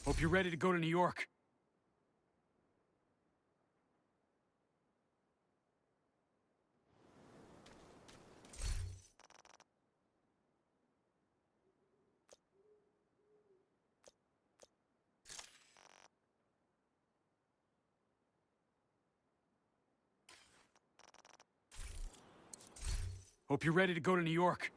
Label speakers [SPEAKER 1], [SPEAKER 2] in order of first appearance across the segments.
[SPEAKER 1] Hope you're ready to go to New York. Hope you're ready to go to New York.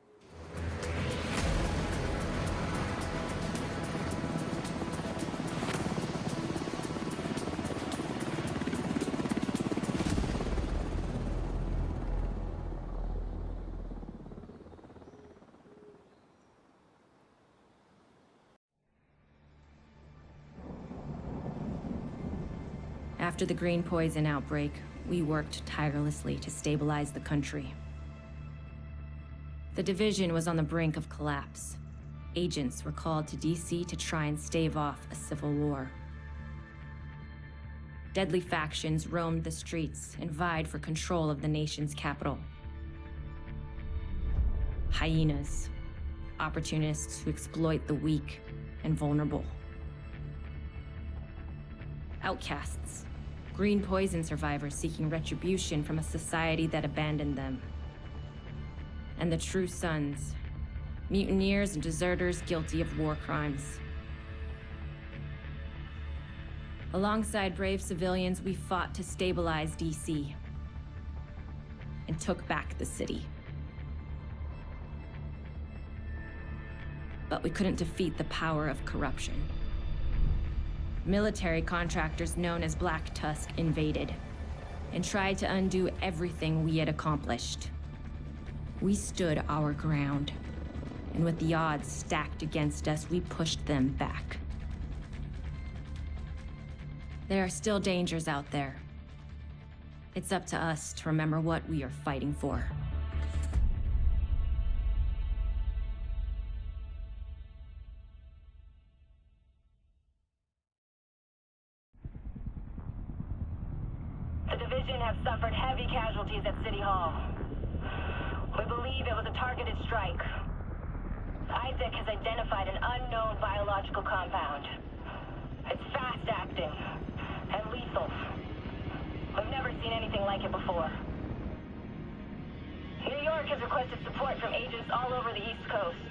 [SPEAKER 2] After the green poison outbreak, we worked tirelessly to stabilize the country. The division was on the brink of collapse. Agents were called to DC to try and stave off a civil war. Deadly factions roamed the streets and vied for control of the nation's capital. Hyenas, opportunists who exploit the weak and vulnerable. Outcasts, green poison survivors seeking retribution from a society that abandoned them. And the true sons, mutineers and deserters guilty of war crimes. Alongside brave civilians, we fought to stabilize DC and took back the city. But we couldn't defeat the power of corruption. Military contractors known as Black Tusk invaded and tried to undo everything we had accomplished. We stood our ground, and with the odds stacked against us, we pushed them back. There are still dangers out there. It's up to us to remember what we are fighting for.
[SPEAKER 3] The division have suffered heavy casualties at City Hall. We believe it was a targeted strike. Isaac has identified an unknown biological compound. It's fast-acting and lethal. We've never seen anything like it before. New York has requested support from agents all over the East Coast.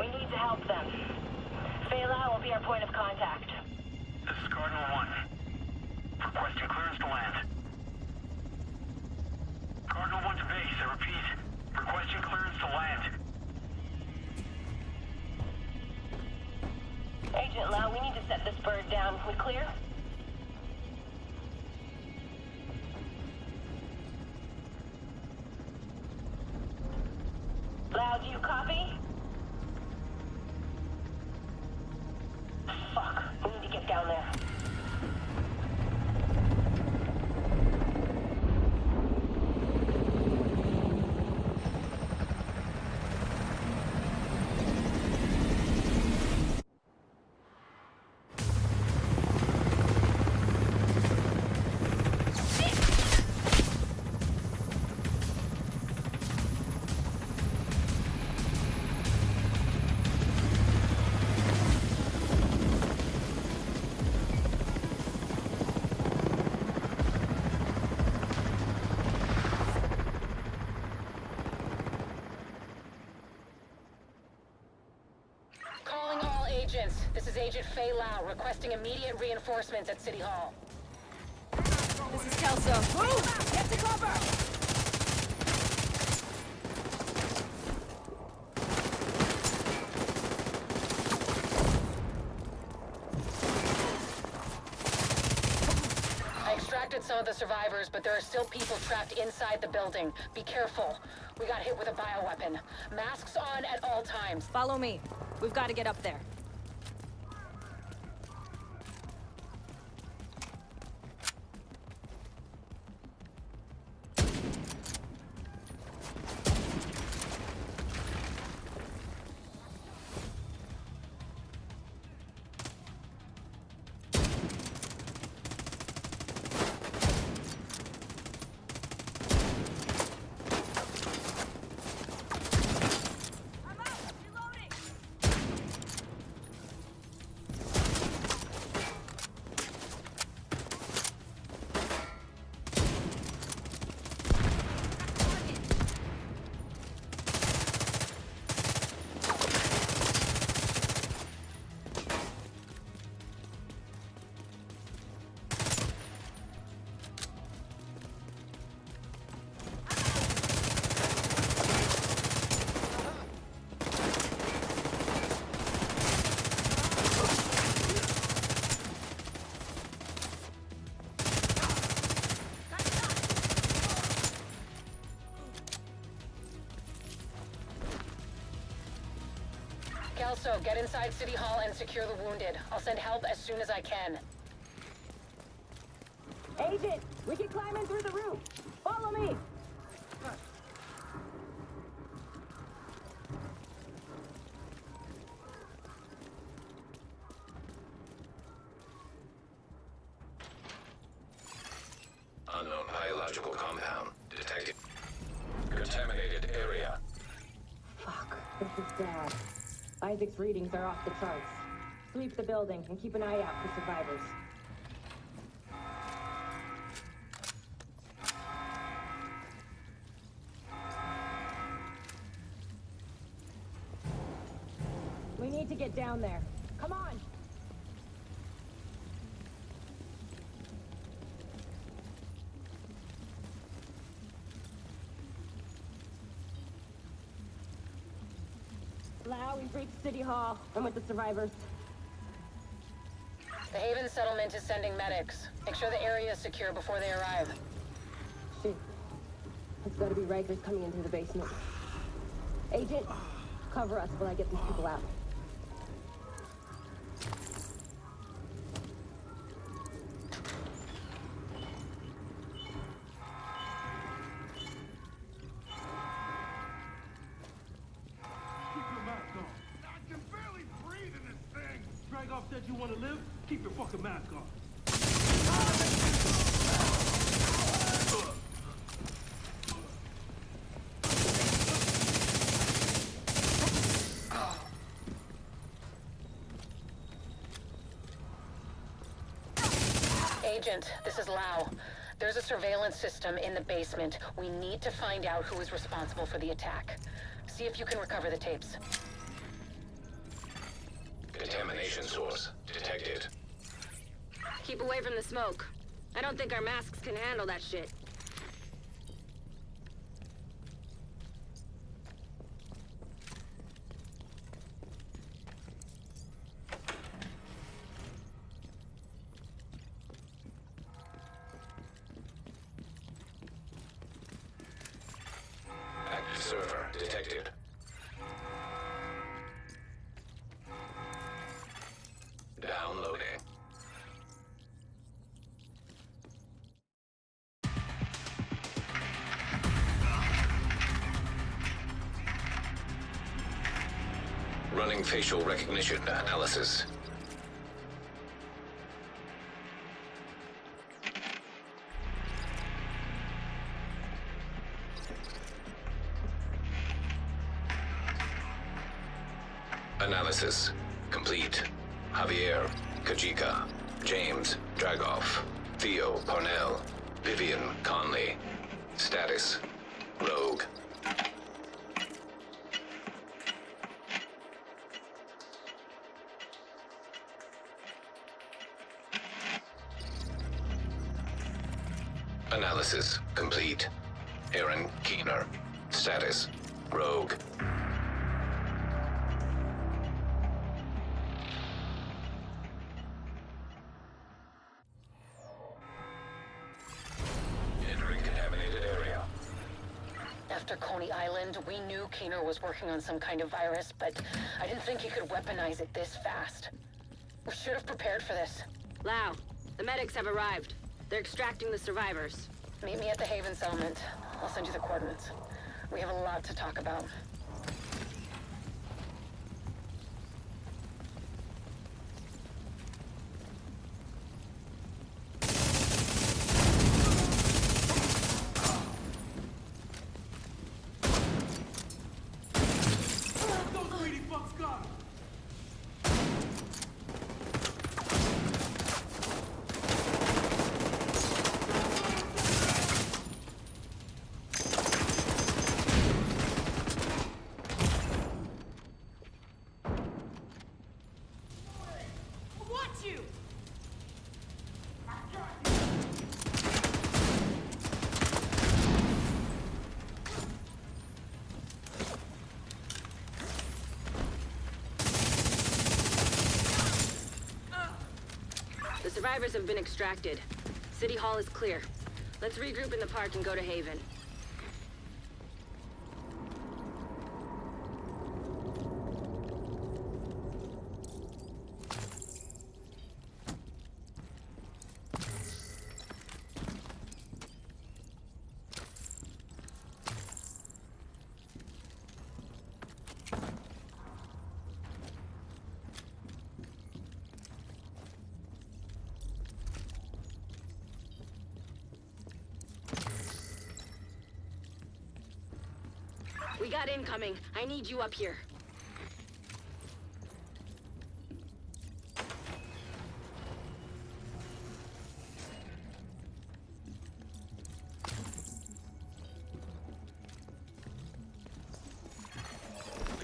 [SPEAKER 3] We need to help them. Faye Lau will be our point of contact.
[SPEAKER 4] This is Cardinal 1. Requesting clearance to land. Cardinal 1 to base, I repeat. Requesting clearance to land.
[SPEAKER 3] Agent Lau, we need to set this bird down. We clear? Lau, do you copy? Fuck, we need to get down there. This is Agent Faye Lau requesting immediate reinforcements at City Hall.
[SPEAKER 5] This is Kelso. Move! Get to cover!
[SPEAKER 3] I extracted some of the survivors, but there are still people trapped inside the building. Be careful. We got hit with a bioweapon. Masks on at all times.
[SPEAKER 5] Follow me. We've got to get up there.
[SPEAKER 3] Kelso, get inside City Hall and secure the wounded. I'll send help as soon as I can.
[SPEAKER 6] Agent, we can climb in through the roof. Follow me.
[SPEAKER 7] Unknown biological compound detected. Contaminated area.
[SPEAKER 6] Fuck, this is bad. Isaac's readings are off the charts. Sweep the building and keep an eye out for survivors. We need to get down there. Come on! Lau, we've reached City Hall. I'm with the survivors.
[SPEAKER 3] The Haven settlement is sending medics. Make sure the area is secure before they arrive.
[SPEAKER 6] Shit. It's gotta be Rikers coming in through the basement. Agent, cover us while I get these people out.
[SPEAKER 8] Said you want to live? Keep your fucking mask on.
[SPEAKER 3] Agent, this is Lau. There's a surveillance system in the basement. We need to find out who is responsible for the attack. See if you can recover the tapes.
[SPEAKER 7] Contamination source detected.
[SPEAKER 5] Keep away from the smoke. I don't think our masks can handle that shit.
[SPEAKER 7] Active server detected. Downloading. Running facial recognition analysis. Analysis complete. Javier, Kajika, James, Dragoff, Theo, Parnell, Vivian, Conley. Status, Rogue. Analysis complete. Aaron Keener. Status, Rogue. Entering contaminated area.
[SPEAKER 3] After Coney Island, we knew Keener was working on some kind of virus, but I didn't think he could weaponize it this fast. We should have prepared for this.
[SPEAKER 5] Lau, the medics have arrived. They're extracting the survivors.
[SPEAKER 3] Meet me at the Haven settlement. I'll send you the coordinates. We have a lot to talk about.
[SPEAKER 8] Those greedy fucks got him.
[SPEAKER 5] Watch you! The survivors have been extracted. City Hall is clear. Let's regroup in the park and go to Haven. got incoming. I need you up here.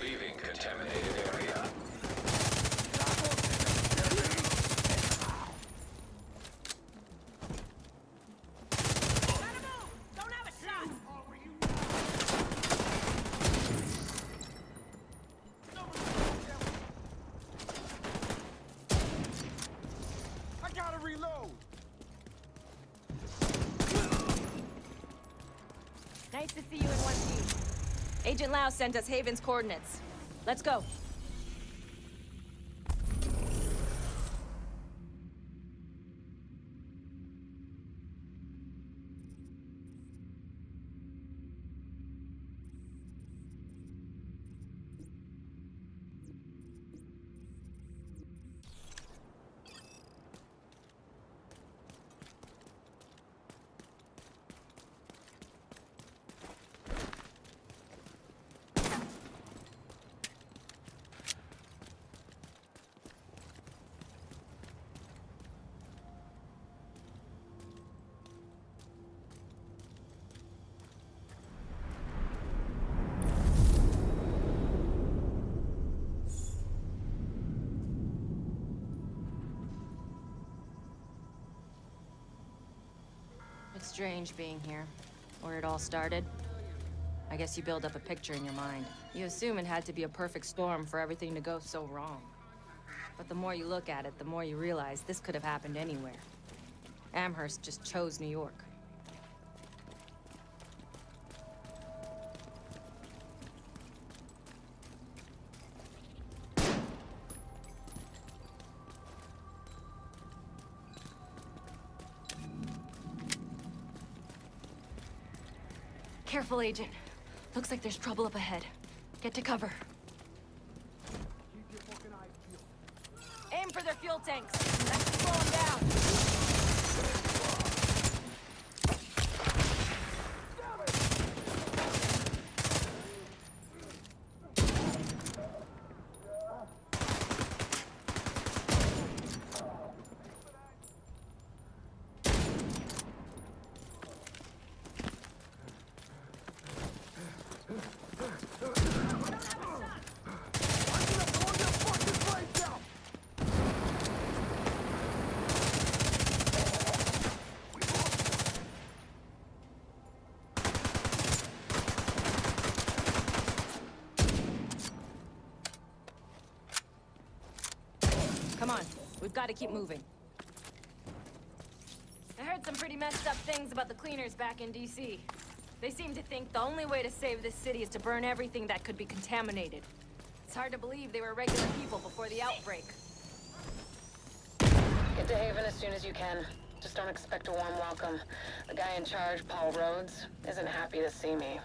[SPEAKER 7] Leaving contaminated area.
[SPEAKER 8] I gotta reload.
[SPEAKER 2] Nice to see you in one piece. Agent Lau sent us Haven's coordinates. Let's go. It's strange being here, where it all started. I guess you build up a picture in your mind. You assume it had to be a perfect storm for everything to go so wrong. But the more you look at it, the more you realize this could have happened anywhere. Amherst just chose New York. Careful, Agent. Looks like there's trouble up ahead. Get to cover.
[SPEAKER 8] Keep your fucking eyes peeled.
[SPEAKER 2] Aim for their fuel tanks. That should slow them down. Come on, we've got to keep moving. I heard some pretty messed up things about the cleaners back in DC. They seem to think the only way to save this city is to burn everything that could be contaminated. It's hard to believe they were regular people before the outbreak.
[SPEAKER 5] Get to Haven as soon as you can. Just don't expect a warm welcome. The guy in charge, Paul Rhodes, isn't happy to see me.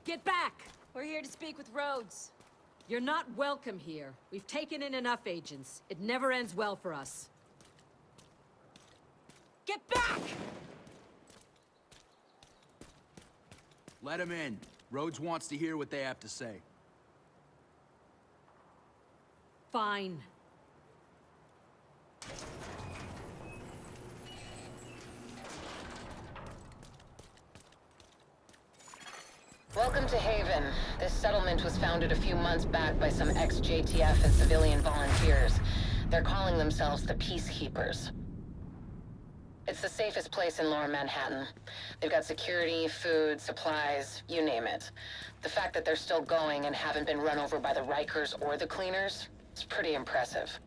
[SPEAKER 9] Get back!
[SPEAKER 2] We're here to speak with Rhodes.
[SPEAKER 9] You're not welcome here. We've taken in enough agents. It never ends well for us. Get back!
[SPEAKER 1] Let him in. Rhodes wants to hear what they have to say.
[SPEAKER 9] Fine.
[SPEAKER 5] Welcome to Haven. This settlement was founded a few months back by some ex-JTF and civilian volunteers. They're calling themselves the Peacekeepers. It's the safest place in Lower Manhattan. They've got security, food, supplies, you name it. The fact that they're still going and haven't been run over by the Rikers or the Cleaners is pretty impressive.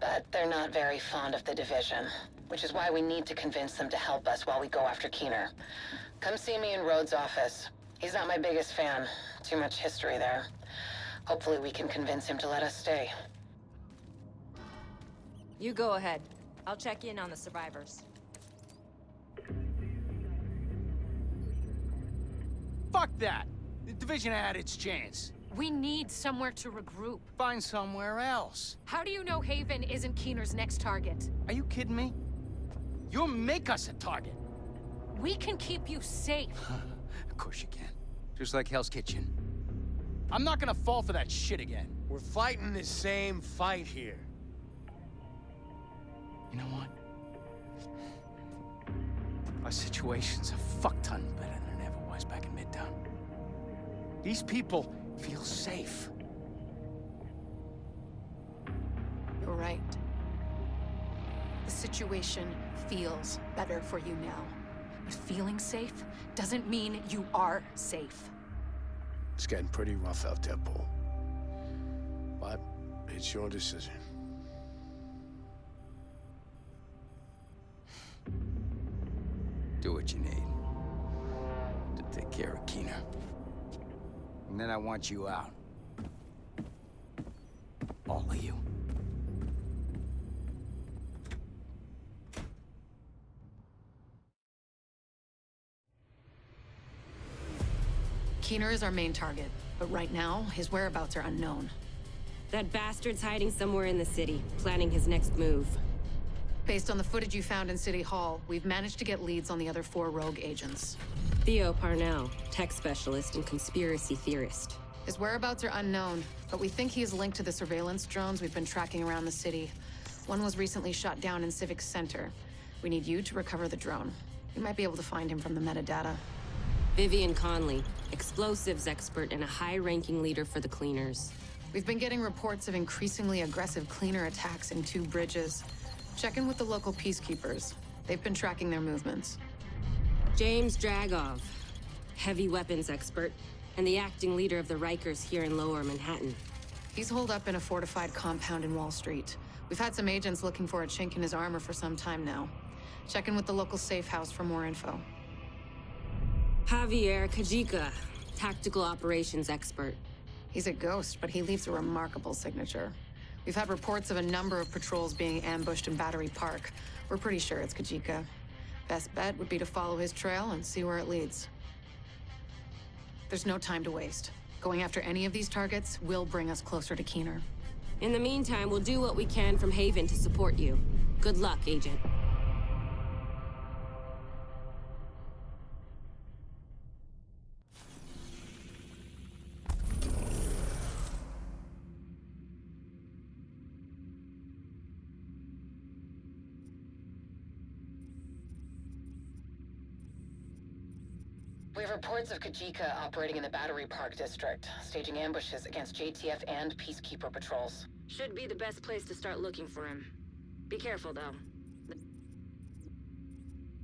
[SPEAKER 5] But they're not very fond of the division, which is why we need to convince them to help us while we go after Keener. Come see me in Rhodes' office. He's not my biggest fan. Too much history there. Hopefully we can convince him to let us stay.
[SPEAKER 2] You go ahead. I'll check in on the survivors.
[SPEAKER 1] Fuck that! The division had its chance.
[SPEAKER 10] We need somewhere to regroup.
[SPEAKER 1] Find somewhere else.
[SPEAKER 10] How do you know Haven isn't Keener's next target?
[SPEAKER 1] Are you kidding me? You'll make us a target.
[SPEAKER 10] We can keep you safe.
[SPEAKER 1] Of course you can. Just like Hell's Kitchen. I'm not gonna fall for that shit again.
[SPEAKER 11] We're fighting the same fight here.
[SPEAKER 1] You know what? Our situation's a fuck-ton better than it ever was back in Midtown. These people feel safe.
[SPEAKER 10] You're right. The situation feels better for you now. But feeling safe doesn't mean you are safe.
[SPEAKER 11] It's getting pretty rough out there, Paul. But it's your decision.
[SPEAKER 1] Do what you need to take care of Keener. And then I want you out. All of you.
[SPEAKER 10] Keener is our main target, but right now, his whereabouts are unknown.
[SPEAKER 2] That bastard's hiding somewhere in the city, planning his next move.
[SPEAKER 10] Based on the footage you found in City Hall, we've managed to get leads on the other 4 rogue agents.
[SPEAKER 2] Theo Parnell, tech specialist and conspiracy theorist.
[SPEAKER 10] His whereabouts are unknown, but we think he is linked to the surveillance drones we've been tracking around the city. One was recently shot down in Civic Center. We need you to recover the drone. You might be able to find him from the metadata.
[SPEAKER 2] Vivian Conley, explosives expert and a high-ranking leader for the Cleaners.
[SPEAKER 10] We've been getting reports of increasingly aggressive Cleaner attacks in 2 bridges. Check in with the local peacekeepers. They've been tracking their movements.
[SPEAKER 2] James Dragov, heavy weapons expert, and the acting leader of the Rikers here in Lower Manhattan.
[SPEAKER 10] He's holed up in a fortified compound in Wall Street. We've had some agents looking for a chink in his armor for some time now. Check in with the local safe house for more info.
[SPEAKER 2] Javier Kajika, tactical operations expert.
[SPEAKER 10] He's a ghost, but he leaves a remarkable signature. We've had reports of a number of patrols being ambushed in Battery Park. We're pretty sure it's Kajika. Best bet would be to follow his trail and see where it leads. There's no time to waste. Going after any of these targets will bring us closer to Keener.
[SPEAKER 2] In the meantime, we'll do what we can from Haven to support you. Good luck, Agent.
[SPEAKER 5] We have reports of Kajika operating in the Battery Park district, staging ambushes against JTF and Peacekeeper patrols.
[SPEAKER 2] Should be the best place to start looking for him. Be careful, though.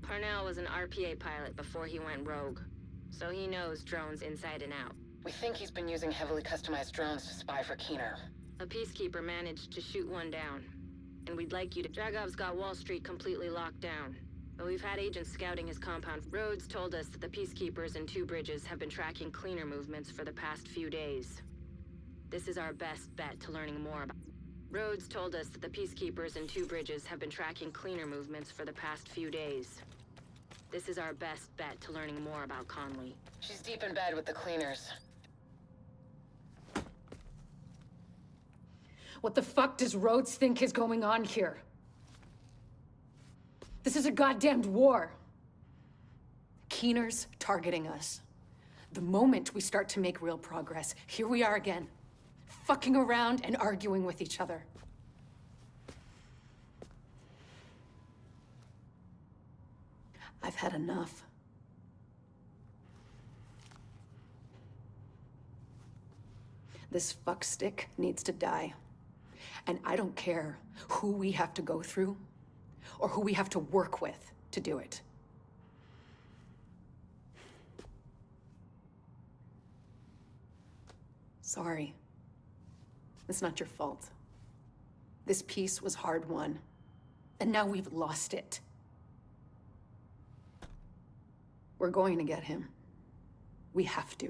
[SPEAKER 2] Parnell was an RPA pilot before he went rogue, so he knows drones inside and out.
[SPEAKER 5] We think he's been using heavily customized drones to spy for Keener.
[SPEAKER 2] A Peacekeeper managed to shoot one down, and we'd like you to... Dragov's got Wall Street completely locked down. But we've had agents scouting his compound. Rhodes told us that the Peacekeepers in 2 bridges have been tracking Cleaner movements for the past few days. This is our best bet to learning more about... Rhodes told us that the Peacekeepers in 2 bridges have been tracking Cleaner movements for the past few days. This is our best bet to learning more about Conley.
[SPEAKER 5] She's deep in bed with the Cleaners.
[SPEAKER 10] What the fuck does Rhodes think is going on here? This is a goddamned war. Keener's targeting us. The moment we start to make real progress, here we are again, fucking around and arguing with each other. I've had enough. This fuckstick needs to die. And I don't care who we have to go through or who we have to work with to do it. Sorry. It's not your fault. This peace was hard won. And now we've lost it. We're going to get him. We have to.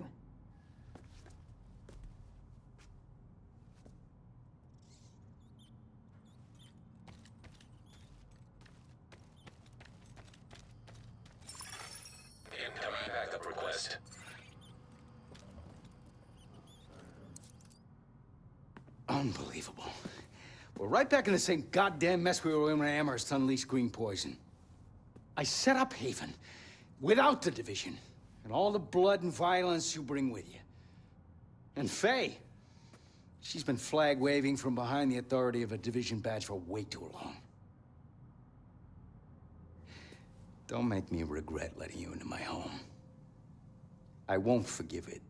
[SPEAKER 7] Incoming backup request.
[SPEAKER 1] Unbelievable. We're right back in the same goddamn mess we were in when Amherst unleashed green poison. I set up Haven without the division and all the blood and violence you bring with you. And Faye, she's been flag waving from behind the authority of a division badge for way too long. Don't make me regret letting you into my home. I won't forgive it.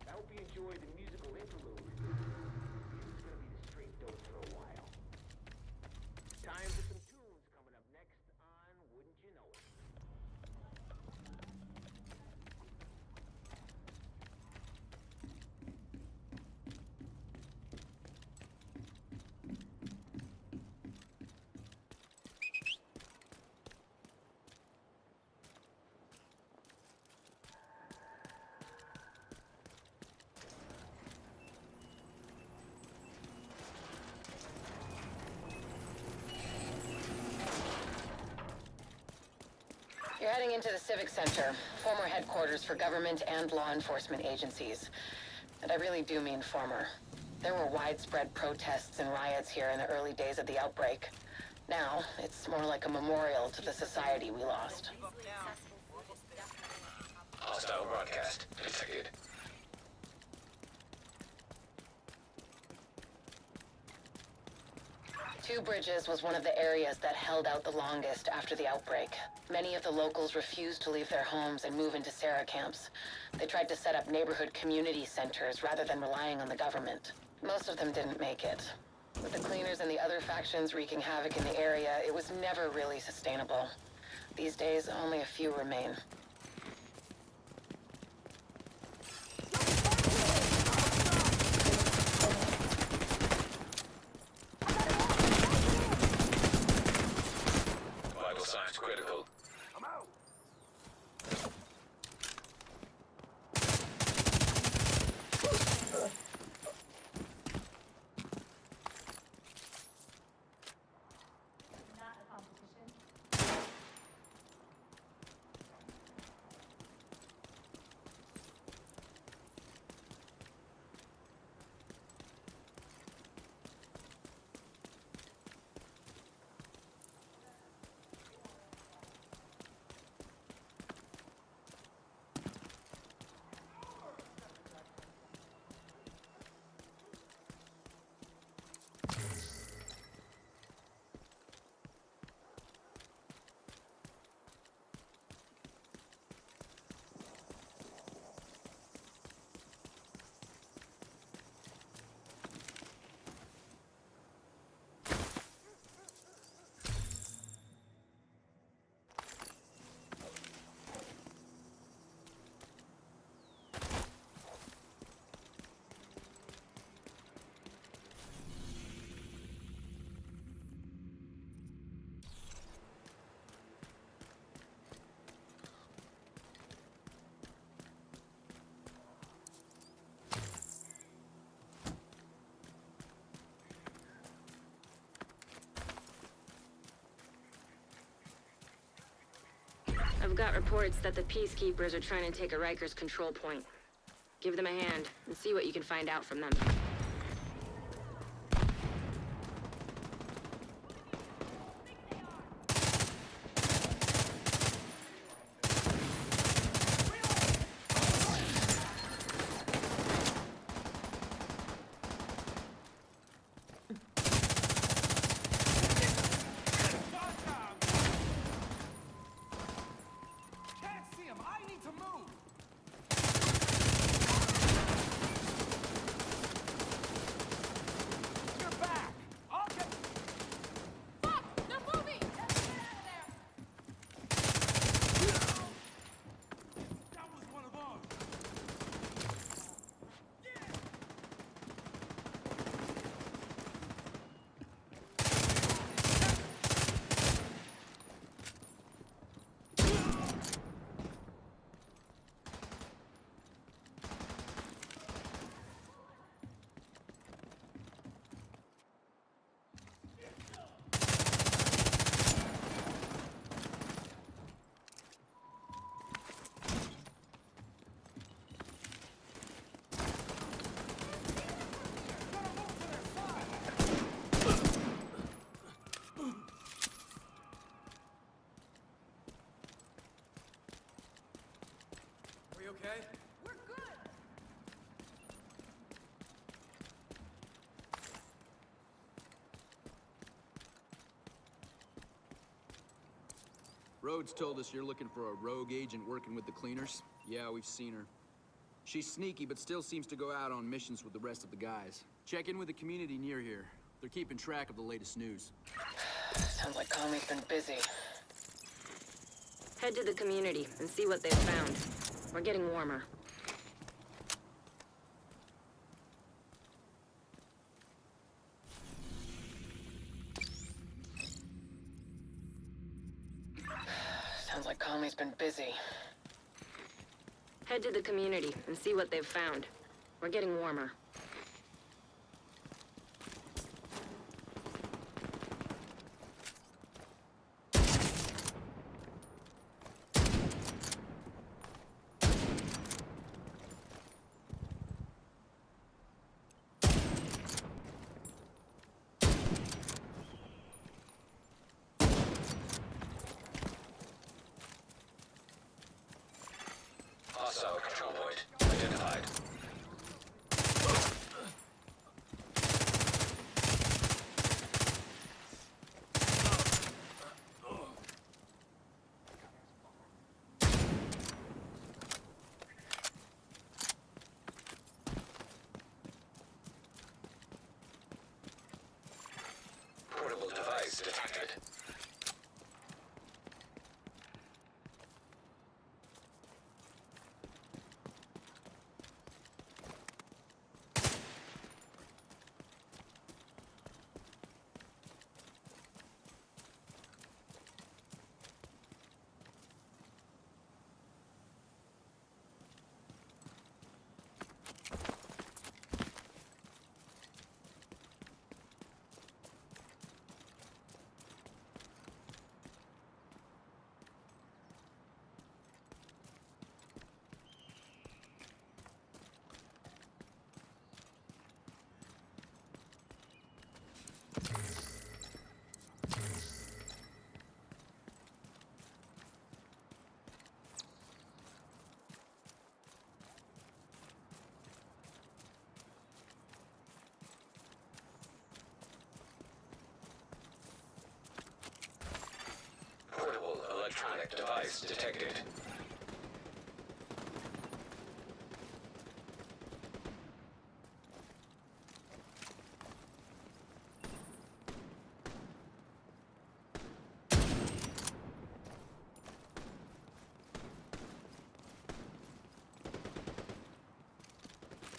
[SPEAKER 12] I hope you enjoyed the musical interlude. This is gonna be the straight dope for a while. Time for some tunes coming up next on Wouldn't You Know It.
[SPEAKER 5] You're heading into the Civic Center, former headquarters for government and law enforcement agencies. And I really do mean former. There were widespread protests and riots here in the early days of the outbreak. Now, it's more like a memorial to the society we lost.
[SPEAKER 7] Hostile broadcast detected.
[SPEAKER 5] Two Bridges was one of the areas that held out the longest after the outbreak. Many of the locals refused to leave their homes and move into Sarah camps. They tried to set up neighborhood community centers rather than relying on the government. Most of them didn't make it. With the cleaners and the other factions wreaking havoc in the area, it was never really sustainable. These days, only a few remain.
[SPEAKER 7] Vital signs critical.
[SPEAKER 12] I'm out!
[SPEAKER 2] I've got reports that the Peacekeepers are trying to take a Rikers control point. Give them a hand and see what you can find out from them.
[SPEAKER 13] Okay?
[SPEAKER 6] We're good!
[SPEAKER 13] Rhodes told us you're looking for a rogue agent working with the cleaners. Yeah, we've seen her. She's sneaky, but still seems to go out on missions with the rest of the guys. Check in with the community near here. They're keeping track of the latest news.
[SPEAKER 5] Sounds like Conley's been busy.
[SPEAKER 2] Head to the community and see what they've found. We're getting warmer.
[SPEAKER 5] Sounds like Conley's been busy.
[SPEAKER 2] Head to the community and see what they've found. We're getting warmer.
[SPEAKER 7] Hostile control point identified. Portable device detected. Portable electronic device detected.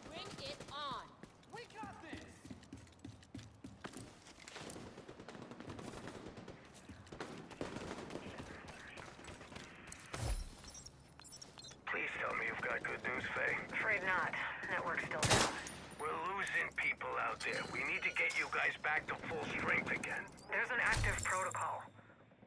[SPEAKER 9] Bring it on! We got this!
[SPEAKER 12] Please tell me you've got good news, Faye.
[SPEAKER 5] Afraid not. Network's still down.
[SPEAKER 12] We're losing people out there. We need to get you guys back to full strength again.
[SPEAKER 5] There's an active protocol.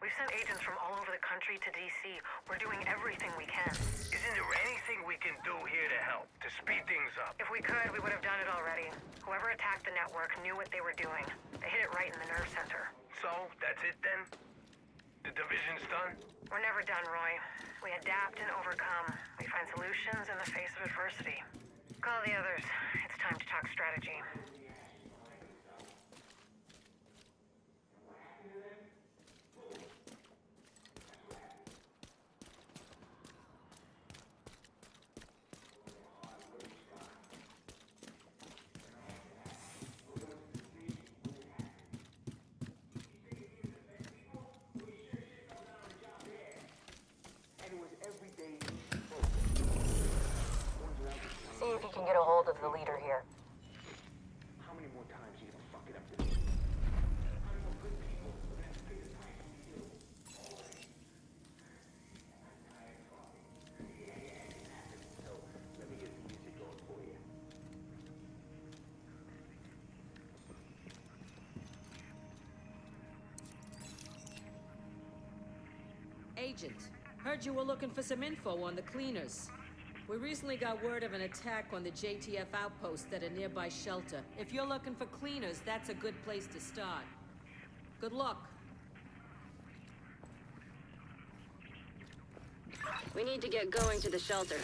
[SPEAKER 5] We We've sent agents from all over the country to D.C. We're doing everything we can.
[SPEAKER 12] Isn't there anything we can do here to help, to speed things up?
[SPEAKER 5] If we could, we would have done it already. Whoever attacked the network knew what they were doing. They hit it right in the nerve center.
[SPEAKER 12] So, that's it then? The division's done?
[SPEAKER 5] We're never done, Roy. We adapt and overcome. We find solutions in the face of adversity. Call the others. It's time to talk strategy. See if you can get a hold of the leader here.
[SPEAKER 12] How many more times are you gonna fuck it up to me? So, let me get the music going for you.
[SPEAKER 9] Agent, heard you were looking for some info on the cleaners. We recently got word of an attack on the JTF outpost at a nearby shelter. If you're looking for cleaners, that's a good place to start. Good luck.
[SPEAKER 3] We need to get going to the shelter.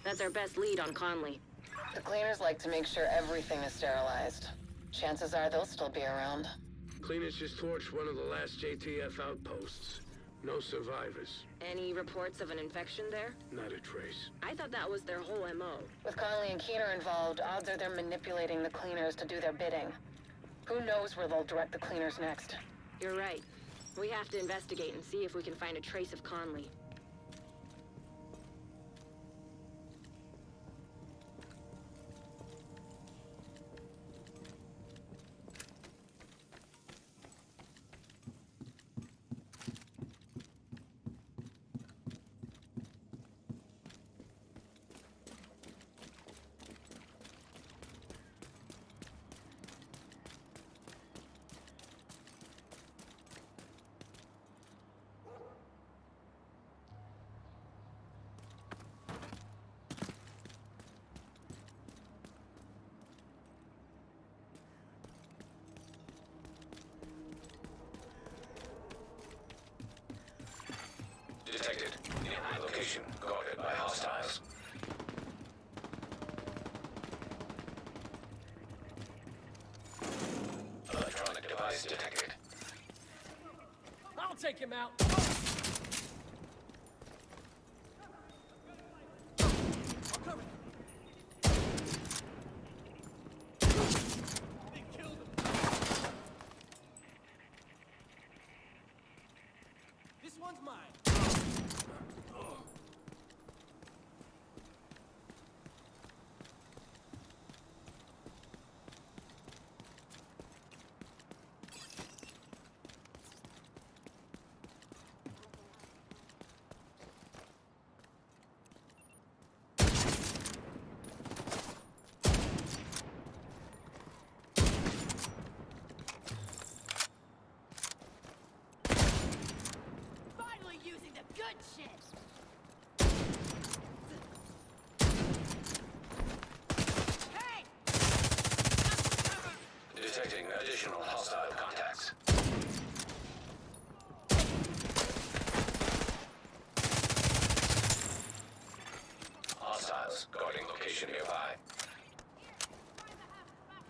[SPEAKER 3] That's our best lead on Conley.
[SPEAKER 5] The cleaners like to make sure everything is sterilized. Chances are they'll still be around.
[SPEAKER 11] Cleaners just torched one of the last JTF outposts. No survivors.
[SPEAKER 3] Any reports of an infection there?
[SPEAKER 11] Not a trace.
[SPEAKER 3] I thought that was their whole MO.
[SPEAKER 5] With Conley and Keener involved, odds are they're manipulating the cleaners to do their bidding. Who knows where they'll direct the cleaners next?
[SPEAKER 3] You're right. We have to investigate and see if we can find a trace of Conley.
[SPEAKER 7] Detected. Nearby location guarded by hostiles. Electronic device detected.
[SPEAKER 8] I'll take him out. This one's mine.
[SPEAKER 6] Using the good shit! Hey!
[SPEAKER 7] Detecting additional hostile contacts. Hostiles guarding location nearby.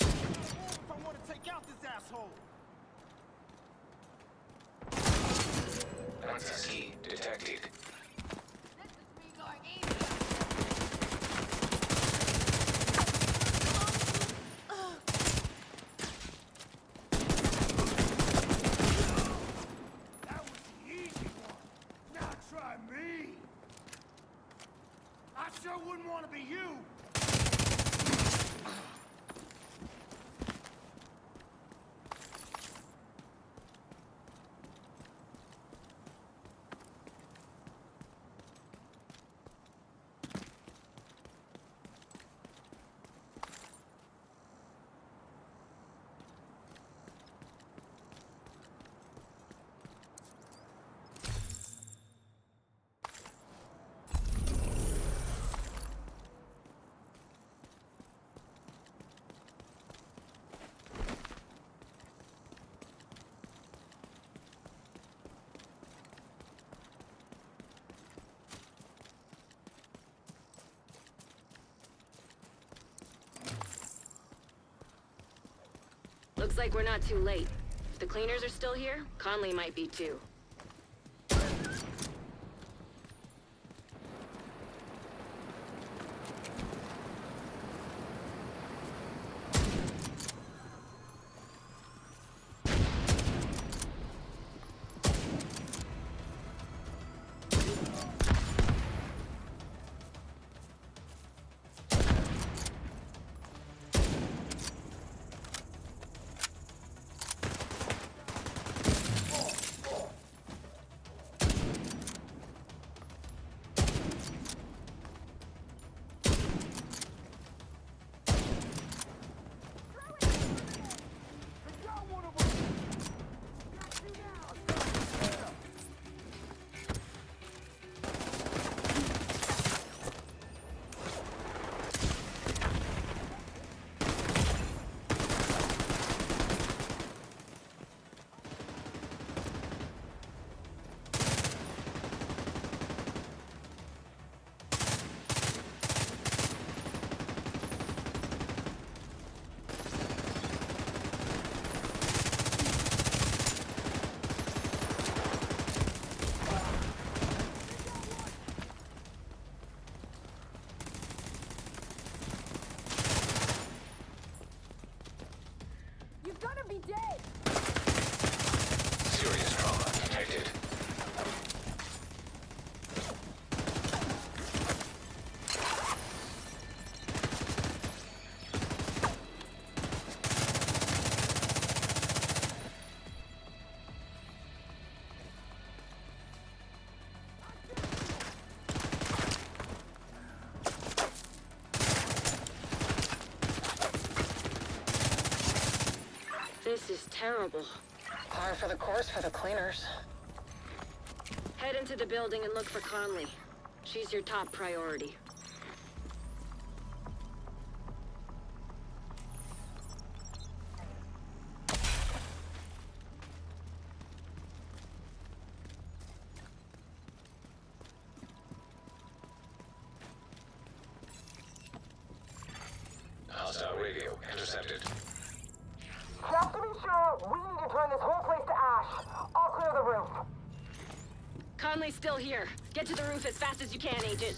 [SPEAKER 8] If I want to take out this asshole!
[SPEAKER 7] Ski detected.
[SPEAKER 8] That was the easy one. Now try me. I sure wouldn't want to be you.
[SPEAKER 3] Looks like we're not too late. If the cleaners are still here, Conley might be too.
[SPEAKER 7] Serious trauma detected.
[SPEAKER 3] This is terrible.
[SPEAKER 5] Par for the course for the cleaners.
[SPEAKER 3] Head into the building and look for Conley. She's your top priority.
[SPEAKER 7] Hostile radio intercepted.
[SPEAKER 12] Just to be sure, we need to turn this whole place to ash. I'll clear the roof.
[SPEAKER 3] Conley's still here. Get to the roof as fast as you can, Agent.